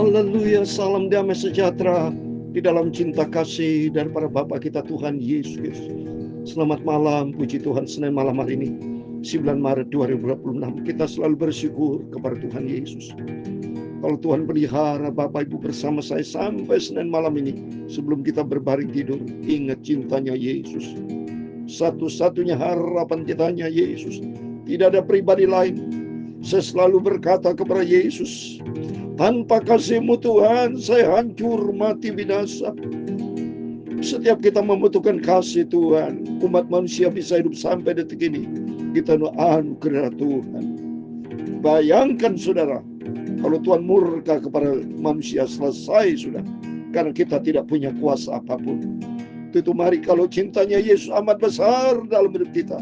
Haleluya, salam damai sejahtera di dalam cinta kasih daripada Bapa kita Tuhan Yesus. Selamat malam, puji Tuhan. Senin malam hari ini 9 Maret 2026 kita selalu bersyukur kepada Tuhan Yesus. Kalau Tuhan pelihara Bapak Ibu bersama saya sampai Senin malam ini, sebelum kita berbaring tidur, ingat cintanya Yesus. Satu-satunya harapan kita hanya Yesus. Tidak ada pribadi lain. Saya selalu berkata kepada Yesus, tanpa kasih-Mu Tuhan, saya hancur mati binasa. Setiap kita membutuhkan kasih Tuhan, umat manusia bisa hidup sampai detik ini, kita anugerah Tuhan. Bayangkan saudara, kalau Tuhan murka kepada manusia, selesai sudah. Karena kita tidak punya kuasa apapun. Itu mari kalau cintanya Yesus amat besar dalam hidup kita,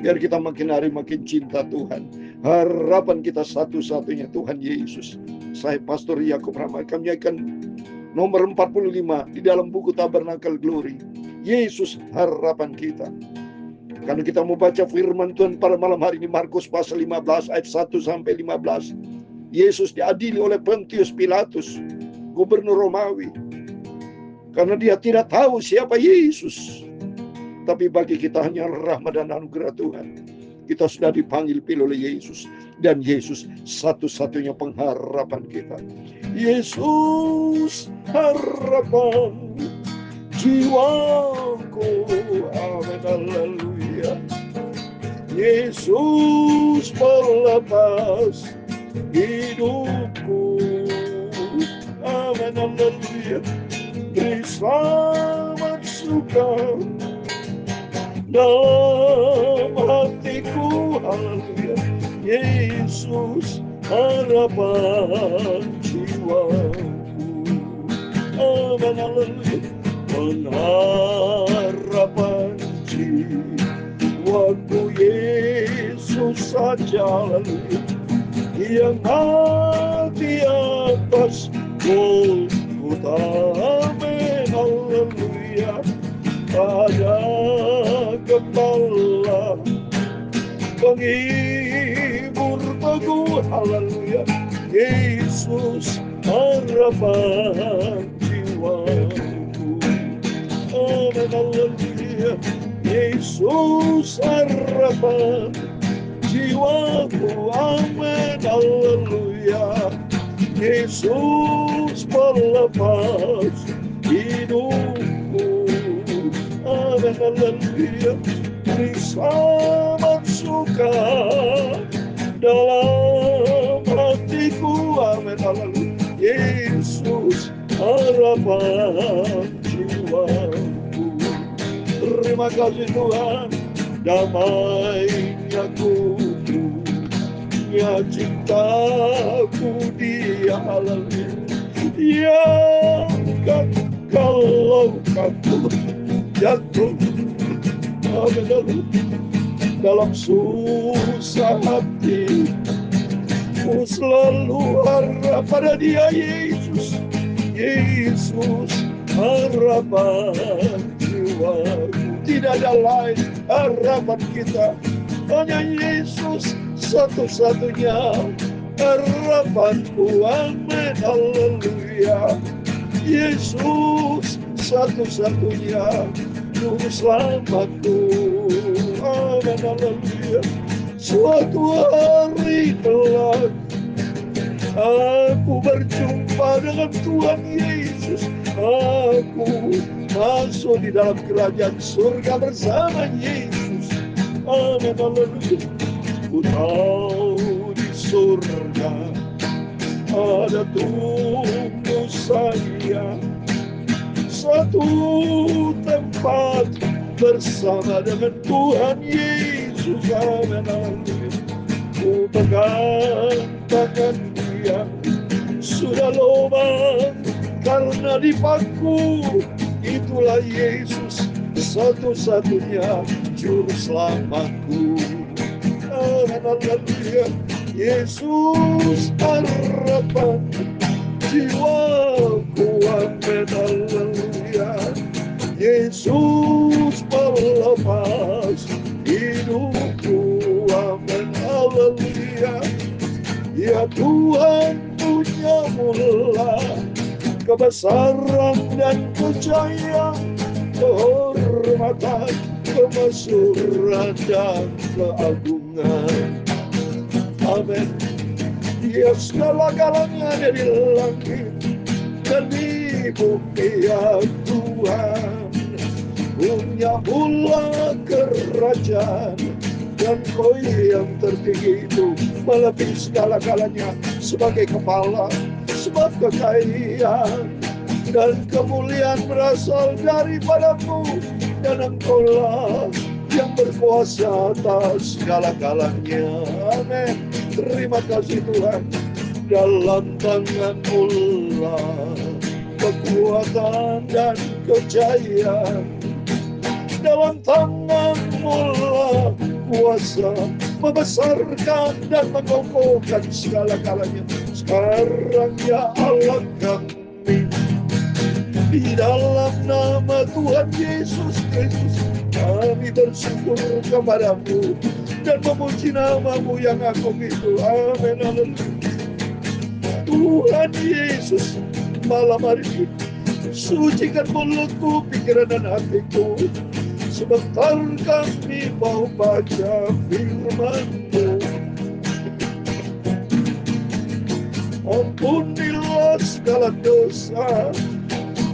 biar kita makin hari makin cinta Tuhan. Harapan kita satu-satunya Tuhan Yesus. Saya Pastor Yakub Rahmat, kami akan nomor 45 di dalam buku Tabernakel Glory. Yesus harapan kita. Karena kita mau baca firman Tuhan pada malam hari ini, Markus pasal 15 ayat 1 sampai 15. Yesus diadili oleh Pontius Pilatus, gubernur Romawi. Karena dia tidak tahu siapa Yesus. Tapi bagi kita hanya rahmat dan anugerah Tuhan. Kita sudah dipanggil pilih oleh Yesus. Dan Yesus satu-satunya pengharapan kita. Yesus harapan jiwaku. Amin, haleluya. Yesus pelepas hidupku. Amin, haleluya. Beri selamat suka dalam hatiku, haleluya. Yesus harapan jiwaku. Amin, haleluya. Pengharapan jiwaku Yesus saja, haleluya. Yang di atas Golgota, amin, haleluya. Pada kepala penghibur teguh, haleluya. Yesus harapan jiwaku. Amin, haleluya. Yesus harapan jiwaku. Amin, haleluya. Yesus pelepas hidupku. Amin, haleluya. Beri selamat suka dalam hatiku. Amin, haleluya. Yesus harapan jiwaku. Terima kasih Tuhan. Damainya ku punya, cintaku Dia, haleluya. Yang kalau kamu jatuh, amin, dalam susah hati, ku selalu harap pada Dia, Yesus. Yesus harapan jiwaku. Tidak ada lain harapan kita, hanya Yesus satu-satunya harapanku. Amin, haleluya. Yesus satu-satunya juru selamatku. Amin, haleluya. Suatu hari kelak aku berjumpa dengan Tuhan Yesus. Aku masuk di dalam kerajaan surga bersama Yesus. Amin, haleluya. Ku tahu di surga ada tunggu saya satu tempat bersama dengan Tuhan Yesus. Amin, haleluya. Ku pegang tangan Dia, sudah lubang karena dipaku. Itulah Yesus satu-satunya juru selamatku. Amin, haleluya. Yesus harapan jiwaku. Amin, haleluya. Yesus pelepas hidupku. Amin, haleluya. Ya Tuhan, punya mula, kebesaran dan kejayaan, kehormatan, kemasyhuran dan keagungan. Amin. Dia segala-galanya ada di langit dan di bumi, ya Tuhan. Punya mula kerajaan, dan Kau yang tertinggi itu melebihi segala-galanya sebagai kepala. Sebab kekayaan dan kemuliaan berasal daripada-Mu, dan Engkau-lah yang berkuasa atas segala-galanya. Amin. Terima kasih Tuhan. Dalam tangan-Mu lah kekuatan dan kejayaan, dalam tangan-Mu lah kuasa membesarkan dan mengokohkan segala-galanya. Sekarang ya Allah kami, di dalam nama Tuhan Yesus Kristus, kami bersyukur kepada-Mu dan memuji nama-Mu yang agung itu. Amin. Haleluya. Tuhan Yesus, malam hari ini sucikan mulutku, pikiran dan hatiku. Sebentar kami mau baca firman-Mu. Ampunilah segala dosa,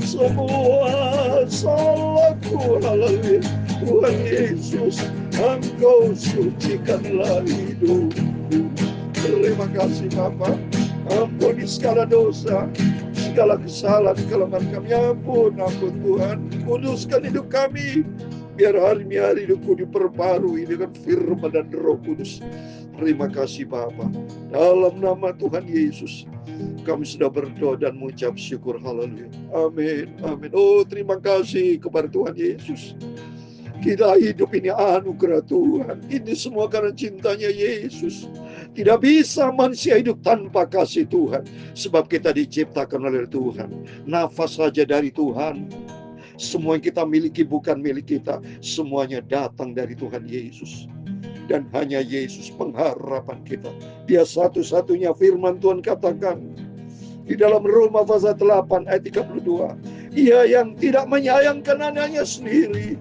semua salahku. Haleluya. Tuhan Yesus, Engkau sucikanlah hidupku. Terima kasih Bapa. Ampuni segala dosa, segala kesalahan, kelemahan kami. Ampun Tuhan. Kuduskan hidup kami, biar hari-hari hidupku diperbarui dengan firman dan Roh Kudus. Terima kasih Bapa. Dalam nama Tuhan Yesus, kami sudah berdoa dan mengucap syukur. Haleluya. Amin. Amin. Oh, terima kasih kepada Tuhan Yesus. Kita hidup ini anugerah Tuhan. Ini semua karena cintanya Yesus. Tidak bisa manusia hidup tanpa kasih Tuhan. Sebab kita diciptakan oleh Tuhan. Nafas saja dari Tuhan. Semua yang kita miliki bukan milik kita. Semuanya datang dari Tuhan Yesus. Dan hanya Yesus pengharapan kita. Dia satu-satunya. Firman Tuhan katakan di dalam Roma pasal 8 ayat 32. Ia yang tidak menyayangkan anaknya sendiri,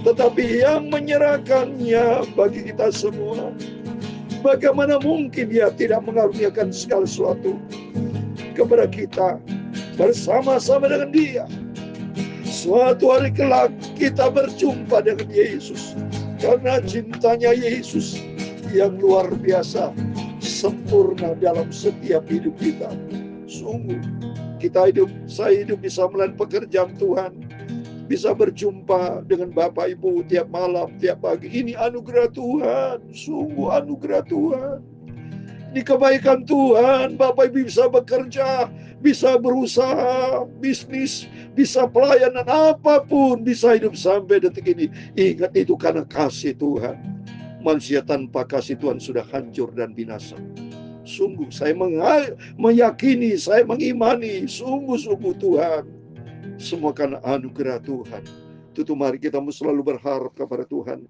tetapi yang menyerahkannya bagi kita semua. Bagaimana mungkin Dia tidak mengaruniakan segala sesuatu kepada kita bersama-sama dengan Dia? Suatu hari kelak kita berjumpa dengan Yesus, karena cintanya Yesus yang luar biasa, sempurna dalam setiap hidup kita. Sungguh saya hidup bisa melakukan pekerjaan Tuhan, bisa berjumpa dengan Bapak Ibu tiap malam, tiap pagi. Ini anugerah Tuhan, sungguh anugerah Tuhan. Ini kebaikan Tuhan. Bapak Ibu bisa bekerja, bisa berusaha, bisnis, bisa pelayanan, apapun, bisa hidup sampai detik ini. Ingat itu karena kasih Tuhan. Manusia tanpa kasih Tuhan sudah hancur dan binasa. Sungguh saya meyakini, saya mengimani, sungguh-sungguh Tuhan. Semua karena anugerah Tuhan. Itu mari kita mau selalu berharap kepada Tuhan.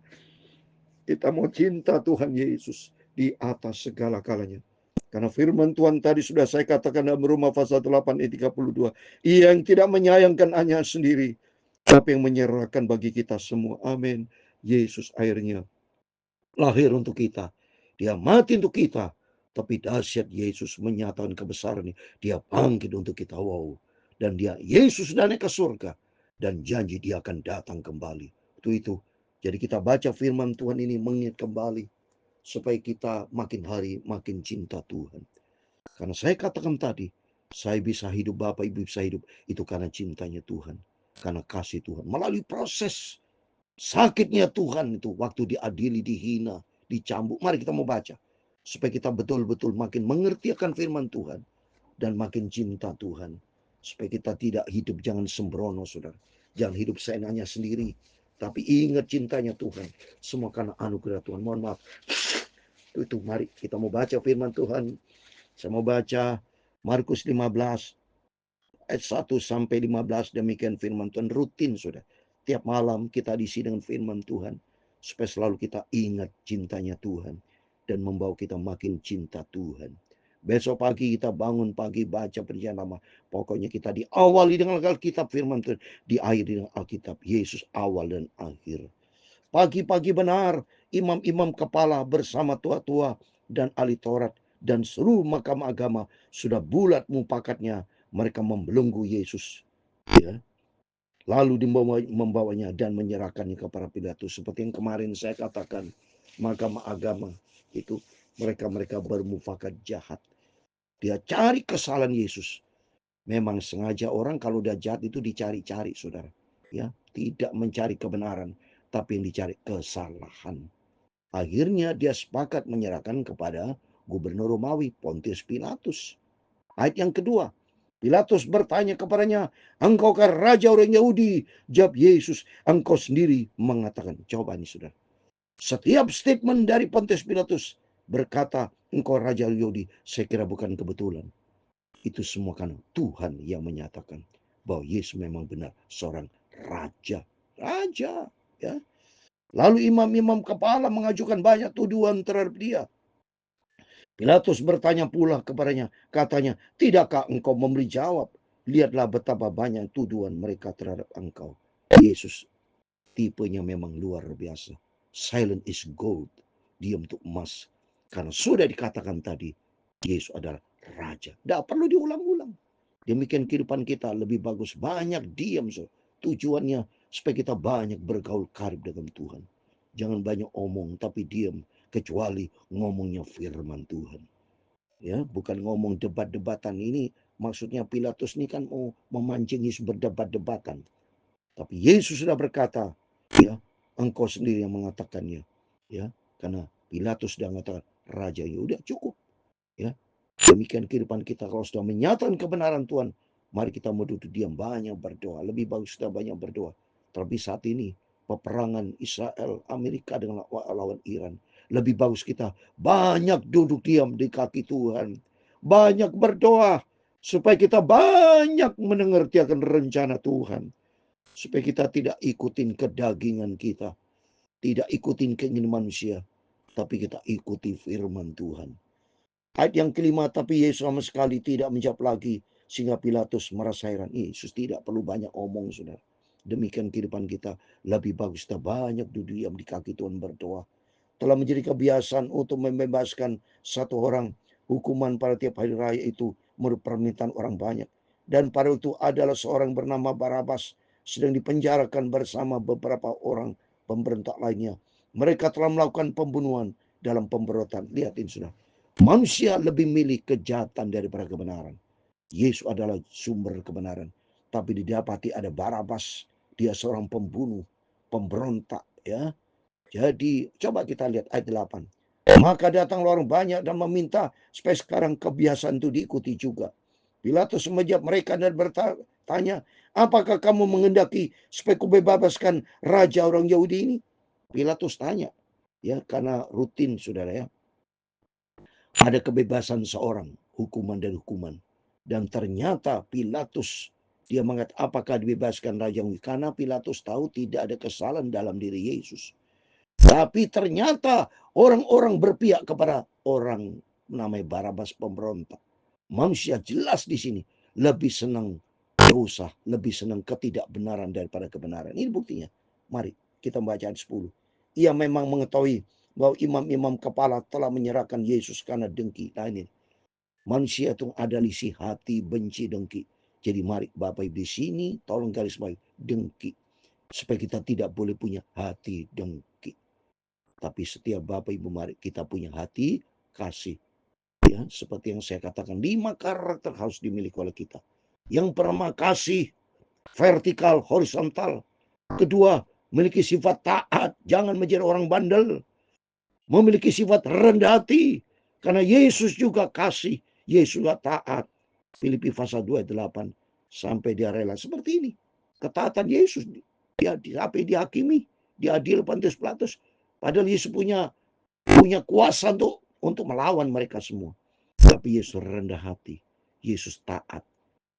Kita mau cinta Tuhan Yesus di atas segala-galanya. Karena firman Tuhan tadi sudah saya katakan dalam Roma pasal 8 ayat 32. Ia yang tidak menyayangkan anaknya sendiri, tapi yang menyerahkan bagi kita semua. Amin. Yesus akhirnya lahir untuk kita. Dia mati untuk kita. Tapi dahsyat Yesus menyatakan kebesaran. Dia bangkit untuk kita. Wow. Dan dia Yesus sudah naik ke surga, dan janji Dia akan datang kembali. Itu. Jadi kita baca firman Tuhan ini mengingat kembali supaya kita makin hari makin cinta Tuhan. Karena saya katakan tadi, saya bisa hidup, Bapak Ibu bisa hidup, itu karena cintanya Tuhan, karena kasih Tuhan. Melalui proses sakitnya Tuhan itu, waktu diadili, dihina, dicambuk. Mari kita mau baca supaya kita betul-betul makin mengerti akan firman Tuhan dan makin cinta Tuhan. Supaya kita tidak hidup, jangan sembrono saudara. Jangan hidup seenaknya sendiri. Tapi ingat cintanya Tuhan. Semua karena anugerah Tuhan. Mohon maaf. Itu mari kita mau baca firman Tuhan. Saya mau baca Markus 15 ayat 1 sampai 15. Demikian firman Tuhan rutin saudara. Tiap malam kita diisi dengan firman Tuhan. Supaya selalu kita ingat cintanya Tuhan. Dan membawa kita makin cinta Tuhan. Besok pagi kita bangun pagi baca perjanjian lama. Pokoknya kita diawali dengan Alkitab firman Tuhan. Diakhiri dengan Alkitab. Yesus awal dan akhir. Pagi-pagi benar imam-imam kepala bersama tua-tua dan ahli Taurat dan seluruh mahkamah agama sudah bulat mupakatnya. Mereka membelenggu Yesus. Ya. Lalu membawanya dan menyerahkannya kepada Pilatus. Seperti yang kemarin saya katakan. Mahkamah agama itu mereka bermufakat jahat. Dia cari kesalahan Yesus. Memang sengaja orang kalau udah jahat itu dicari-cari, saudara. Ya, tidak mencari kebenaran, tapi yang dicari kesalahan. Akhirnya dia sepakat menyerahkan kepada gubernur Romawi, Pontius Pilatus. Ayat yang kedua, Pilatus bertanya kepadanya, engkaukah raja orang Yahudi? Jawab Yesus, engkau sendiri mengatakan. Coba nih, saudara. Setiap statement dari Pontius Pilatus berkata, engkau raja Yahudi, saya kira bukan kebetulan. Itu semua karena Tuhan yang menyatakan bahwa Yesus memang benar seorang raja. Raja, ya. Lalu imam-imam kepala mengajukan banyak tuduhan terhadap dia. Pilatus bertanya pula kepadanya, katanya, tidakkah engkau memberi jawab? Lihatlah betapa banyak tuduhan mereka terhadap engkau. Yesus tipenya memang luar biasa. Silent is gold. Diam untuk emas. Karena sudah dikatakan tadi, Yesus adalah raja. Tidak perlu diulang-ulang. Demikian kehidupan kita lebih bagus. Banyak diam. So. Tujuannya supaya kita banyak bergaul karib dengan Tuhan. Jangan banyak omong tapi diam. Kecuali ngomongnya firman Tuhan. Ya, bukan ngomong debat-debatan. Ini maksudnya Pilatus ini kan mau memancing Yesus berdebat-debatan. Tapi Yesus sudah berkata, ya, engkau sendiri yang mengatakannya. Ya, karena Pilatus sudah mengatakan raja, ya udah cukup. Ya, demikian kehidupan kita kalau sudah menyatakan kebenaran Tuhan. Mari kita mau duduk diam, banyak berdoa. Lebih bagus kita banyak berdoa. Terlebih saat ini peperangan Israel Amerika dengan lawan Iran. Lebih bagus kita banyak duduk diam di kaki Tuhan. Banyak berdoa supaya kita banyak mengerti akan rencana Tuhan. Supaya kita tidak ikutin kedagingan kita. Tidak ikutin keinginan manusia. Tapi kita ikuti firman Tuhan. Ayat yang kelima, tapi Yesus sama sekali tidak menjawab lagi. Sehingga Pilatus merasa heran. Yesus tidak perlu banyak omong, saudara. Demikian kehidupan kita. Lebih bagus kita banyak duduk diam di kaki Tuhan berdoa. Telah menjadi kebiasaan untuk membebaskan satu orang. Hukuman pada tiap hari raya itu menurut permintaan orang banyak. Dan pada itu adalah seorang bernama Barabas sedang dipenjarakan bersama beberapa orang pemberontak lainnya. Mereka telah melakukan pembunuhan dalam pemberontakan. Lihatin sudah. Manusia lebih milih kejahatan daripada kebenaran. Yesus adalah sumber kebenaran. Tapi didapati ada Barabas. Dia seorang pembunuh, pemberontak, ya. Jadi coba kita lihat ayat 8. Maka datanglah orang banyak dan meminta supaya sekarang kebiasaan itu diikuti juga. Pilatus menjawab mereka dan bertanya, apakah kamu mengendaki supaya kubebaskan raja orang Yahudi ini? Pilatus tanya, ya, karena rutin, saudara, ya. Ada kebebasan seorang, hukuman dan hukuman. Dan ternyata Pilatus, dia mengatakan apakah dibebaskan Raja Yahudi? Karena Pilatus tahu tidak ada kesalahan dalam diri Yesus. Tapi ternyata orang-orang berpihak kepada orang namanya Barabas pemberontak. Manusia jelas di sini lebih senang dosa, lebih senang ketidakbenaran daripada kebenaran. Ini buktinya. Mari kita baca ayat 10. Ia memang mengetahui bahwa imam-imam kepala telah menyerahkan Yesus karena dengki. Nah ini, manusia itu ada isi hati benci dengki. Jadi mari Bapak Ibu di sini tolong garis bawahi dengki. Supaya kita tidak boleh punya hati dengki. Tapi setiap Bapak Ibu mari kita punya hati kasih. Ya, seperti yang saya katakan, 5 karakter harus dimiliki oleh kita. Yang pertama kasih, vertikal, horizontal. Kedua, memiliki sifat taat, jangan menjadi orang bandel. Memiliki sifat rendah hati, karena Yesus juga kasih, Yesus juga taat. Filipi pasal 2 ayat 8, sampai dia rela seperti ini. Ketaatan Yesus, dia sampai dihakimi, diadil Pontius Pilatus. Padahal Yesus punya kuasa untuk melawan mereka semua. Tapi Yesus rendah hati, Yesus taat.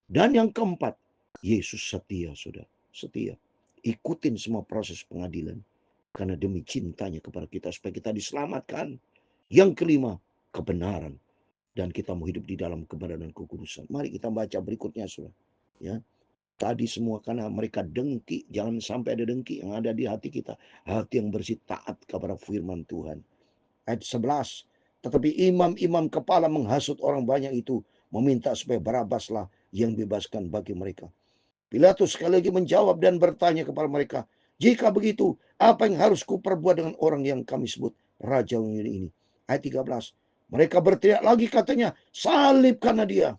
Dan yang keempat, Yesus setia, saudara. Setia. Ikutin semua proses pengadilan. Karena demi cintanya kepada kita supaya kita diselamatkan. Yang kelima, kebenaran. dan kita mau hidup di dalam kebenaran dan kekudusan. Mari kita baca berikutnya, saudara. Ya, tadi semua karena mereka dengki. Jangan sampai ada dengki yang ada di hati kita. Hati yang bersih taat kepada firman Tuhan. Ayat 11. Tetapi imam-imam kepala menghasut orang banyak itu, meminta supaya Barabaslah yang bebaskan bagi mereka. Pilatus sekali lagi menjawab dan bertanya kepada mereka, jika begitu, apa yang harus kuperbuat dengan orang yang kami sebut Raja ini? Ayat 13. Mereka berteriak lagi katanya, salibkanlah dia.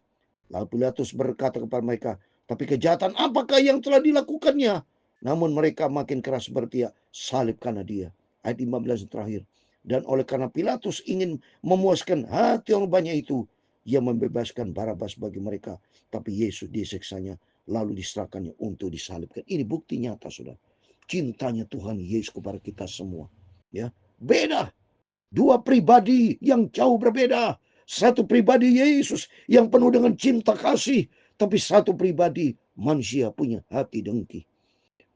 Lalu Pilatus berkata kepada mereka, tapi kejahatan apakah yang telah dilakukannya? Namun mereka makin keras berteriak, salibkanlah dia. Ayat 15 terakhir. Dan oleh karena Pilatus ingin memuaskan hati orang banyak itu, ia membebaskan Barabas bagi mereka. Tapi Yesus disiksanya, lalu diserahkannya untuk disalibkan. Ini bukti nyata, saudara. Cintanya Tuhan Yesus kepada kita semua. Ya, beda. Dua pribadi yang jauh berbeda. Satu pribadi Yesus yang penuh dengan cinta kasih. Tapi satu pribadi manusia punya hati dengki.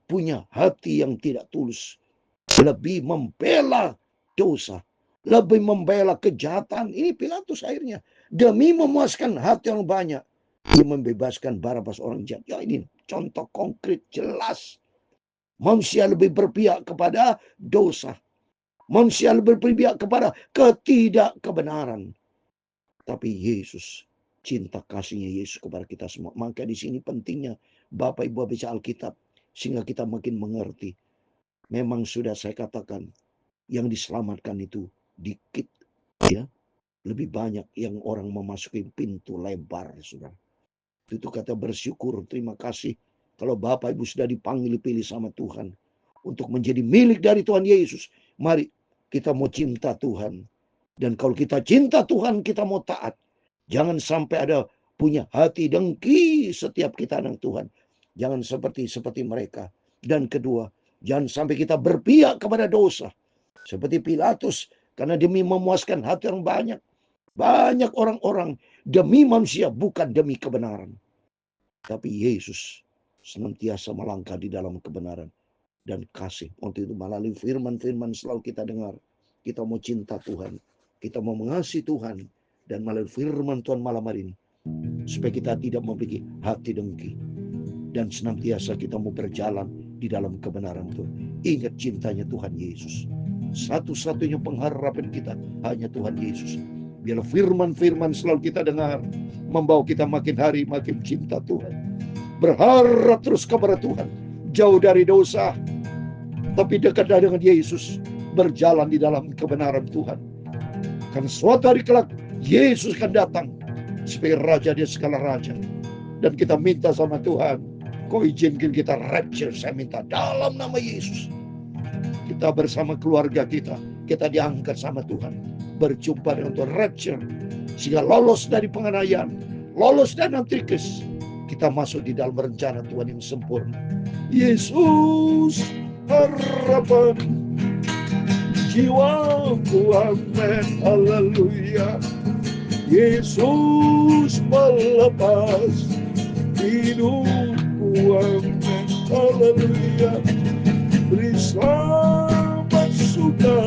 Punya hati yang tidak tulus. Lebih membela dosa. Lebih membela kejahatan. Ini Pilatus akhirnya. Demi memuaskan hati orang banyak. Dia membebaskan Barabas orang jahat. Ya, ini contoh konkret jelas. Manusia lebih berpihak kepada dosa. Manusia lebih berpihak kepada ketidakkebenaran. Tapi Yesus, cinta kasihnya Yesus kepada kita semua. Maka di sini pentingnya Bapak Ibu baca Alkitab. Sehingga kita makin mengerti. Memang sudah saya katakan, yang diselamatkan itu dikit. Ya, lebih banyak yang orang memasuki pintu lebar, saudara. Itu kata bersyukur, terima kasih. Kalau Bapak Ibu sudah dipanggil pilih sama Tuhan. Untuk menjadi milik dari Tuhan Yesus. Mari kita mau cinta Tuhan. Dan kalau kita cinta Tuhan, kita mau taat. Jangan sampai ada punya hati dengki setiap kita dengan Tuhan. Jangan seperti mereka. Dan kedua, jangan sampai kita berpihak kepada dosa. Seperti Pilatus. Karena demi memuaskan hati orang banyak. Banyak orang-orang demi manusia, bukan demi kebenaran. Tapi Yesus senantiasa melangkah di dalam kebenaran dan kasih. Untuk itu melalui firman-firman selalu kita dengar. Kita mau cinta Tuhan. Kita mau mengasihi Tuhan. Dan melalui firman Tuhan malam hari ini. Supaya kita tidak memiliki hati dengki. Dan senantiasa kita mau berjalan di dalam kebenaran Tuhan. Ingat cintanya Tuhan Yesus. Satu-satunya pengharapan kita hanya Tuhan Yesus. Biarlah firman-firman selalu kita dengar. Membawa kita makin hari makin cinta Tuhan. Berharap terus kepada Tuhan. Jauh dari dosa. Tapi dekat dengan Yesus. Berjalan di dalam kebenaran Tuhan. Karena suatu hari kelak Yesus akan datang. Sebagai Raja di segala Raja. Dan kita minta sama Tuhan. Kau izinkan kita rapture. Saya minta dalam nama Yesus. Kita bersama keluarga kita. Kita diangkat sama Tuhan. Berjumpa dengan Tuhan rapture. Sehingga lolos dari penganiayaan. Lolos dari antikris. Kita masuk di dalam rencana Tuhan yang sempurna. Yesus harapan jiwaku, amin, haleluya. Yesus melepas hidupku, amin, haleluya. Beri selamat suka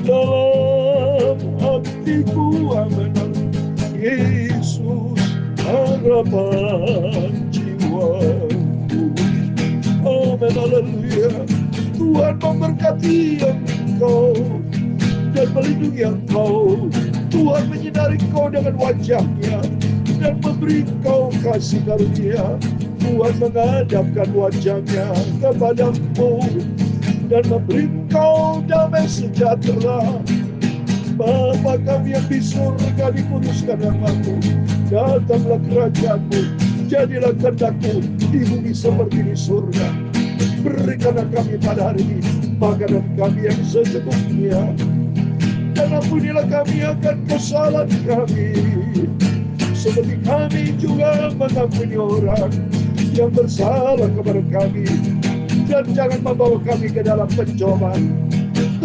dalam hatiku, amin. Yesus harapan jiwaku, amin, haleluya. Tuhan memberkati engkau dan melindungi engkau. Tuhan menyinari engkau dengan wajahnya dan memberi engkau kasih karunia. Tuhan menghadapkan wajahnya kepadamu dan memberi engkau damai sejahtera. Bapa kami yang di surga, dikuduskan namamu. Datanglah kerajaanmu, jadilah kehendakmu di bumi seperti di surga. Berikanlah kami pada hari ini makanan kami yang secukupnya. Dan ampunilah kami akan kesalahan kami, seperti kami juga mengampuni orang yang bersalah kepada kami. Dan jangan membawa kami ke dalam pencobaan,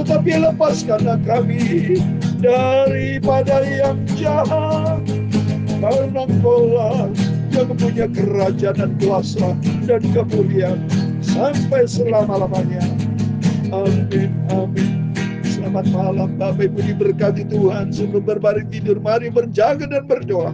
tetapi lepaskanlah kami daripada yang jahat. Karena Engkau-lah yang punya kerajaan dan kuasa dan kemuliaan sampai selama-lamanya. Amin, amin. Selamat selamat malam. Bapak Ibu diberkati Tuhan. Sebelum berbaring tidur, mari berjaga dan berdoa.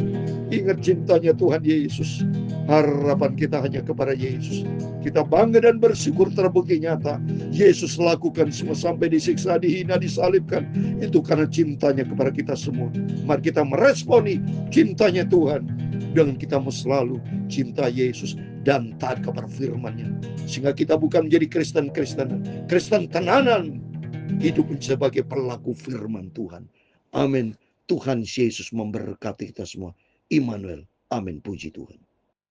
Ingat cintanya Tuhan Yesus. Harapan kita hanya kepada Yesus. Kita bangga dan bersyukur terbukti nyata. Yesus lakukan semua sampai disiksa, dihina, disalibkan. Itu karena cintanya kepada kita semua. Mari kita meresponi cintanya Tuhan dengan kita mau selalu cinta Yesus dan taat kepada firman-Nya. Sehingga kita bukan menjadi Kristen tenanan, hidup sebagai pelaku firman Tuhan. Amin. Tuhan Yesus memberkati kita semua. Immanuel. Amin. Puji Tuhan.